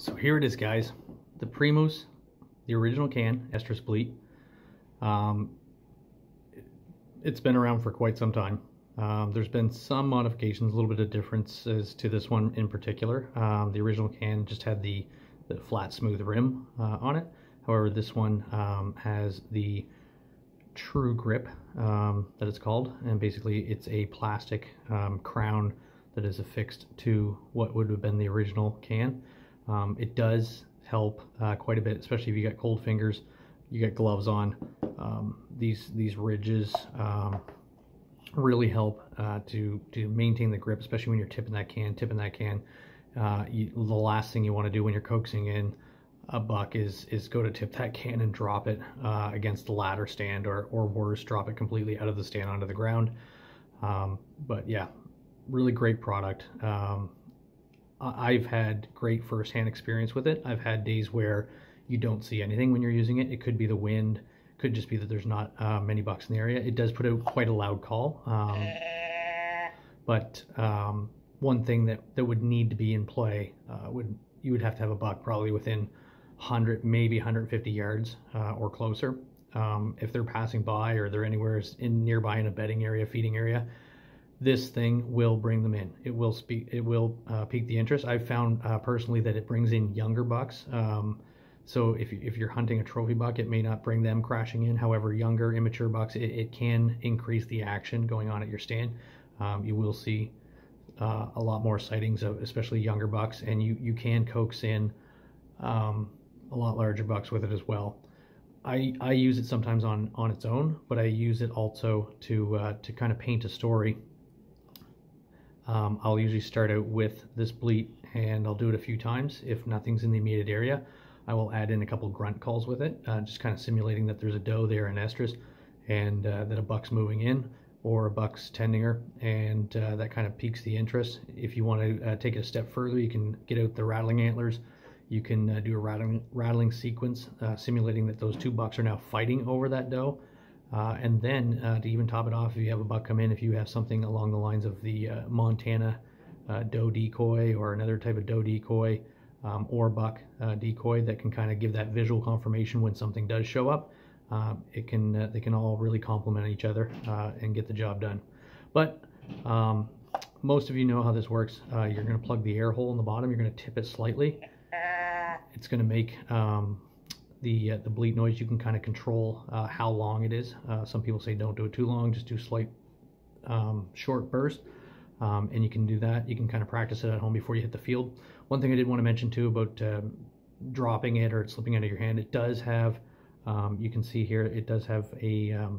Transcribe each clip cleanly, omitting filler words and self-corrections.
So here it is, guys. The Primos, the original can, estrus bleat. Um, it's been around for quite some time. There's been some modifications, a little bit of differences to this one in particular. The original can just had the flat, smooth rim on it. However, this one has the true grip that it's called, and basically it's a plastic crown that is affixed to what would have been the original can. It does help quite a bit, especially if you got cold fingers, you got gloves on. These ridges really help to maintain the grip, especially when you're tipping that can. The last thing you want to do when you're coaxing in a buck is go to tip that can and drop it against the ladder stand, or worse, drop it completely out of the stand onto the ground. But yeah, really great product. I've had great first-hand experience with it. I've had days where you don't see anything when you're using it. It could be the wind, could just be that there's not many bucks in the area. It does put out quite a loud call, but one thing that would need to be in play you would have to have a buck probably within 100, maybe 150 yards or closer. If they're passing by or they're anywhere nearby in a bedding area, feeding area, this thing will bring them in. It will pique the interest. I've found personally that it brings in younger bucks. So if you're hunting a trophy buck, it may not bring them crashing in. However, younger, immature bucks, it can increase the action going on at your stand. You will see a lot more sightings of especially younger bucks, and you can coax in a lot larger bucks with it as well. I use it sometimes on its own, but I use it also to kind of paint a story. I'll usually start out with this bleat, and I'll do it a few times. If nothing's in the immediate area, I will add in a couple grunt calls with it, just kind of simulating that there's a doe there in estrus, and that a buck's moving in or a buck's tending her, and that kind of piques the interest. If you want to take it a step further, you can get out the rattling antlers. You can do a rattling sequence, simulating that those two bucks are now fighting over that doe. And then to even top it off, if you have a buck come in, if you have something along the lines of the Montana doe decoy, or another type of doe decoy, or buck decoy that can kind of give that visual confirmation when something does show up, they can all really complement each other and get the job done. But most of you know how this works. You're going to plug the air hole in the bottom. You're going to tip it slightly. It's going to make the bleat noise. You can kind of control how long it is. Some people say don't do it too long, just do slight short burst, and you can do that. You can kind of practice it at home before you hit the field. One thing I did want to mention too about dropping it or it slipping out of your hand, it does have, you can see here, it does have a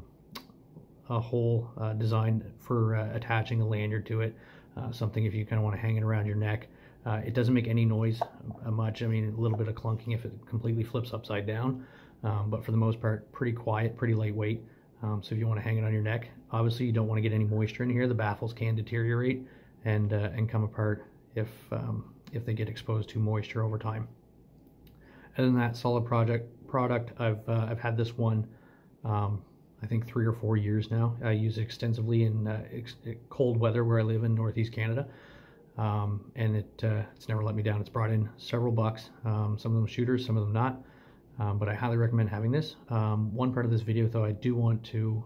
hole designed for attaching a lanyard to it, something if you kind of want to hang it around your neck. It doesn't make any noise much. I mean, a little bit of clunking if it completely flips upside down, but for the most part, pretty quiet, pretty lightweight. So if you want to hang it on your neck, obviously you don't want to get any moisture in here. The baffles can deteriorate and come apart if they get exposed to moisture over time. Other than that, solid product. I've had this one I think 3 or 4 years now. I use it extensively in cold weather where I live in Northeast Canada. And it's never let me down. It's brought in several bucks, some of them shooters, some of them not, but I highly recommend having this. One part of this video though I do want to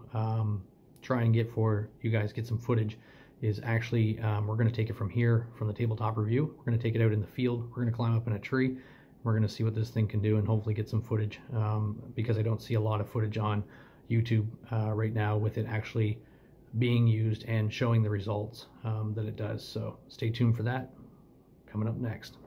try and get for you guys, get some footage, is actually we're going to take it from here, from the tabletop review. We're going to take it out in the field. We're going to climb up in a tree. We're going to see what this thing can do and hopefully get some footage, because I don't see a lot of footage on YouTube right now with it actually being used and showing the results that it does. So stay tuned for that, coming up next.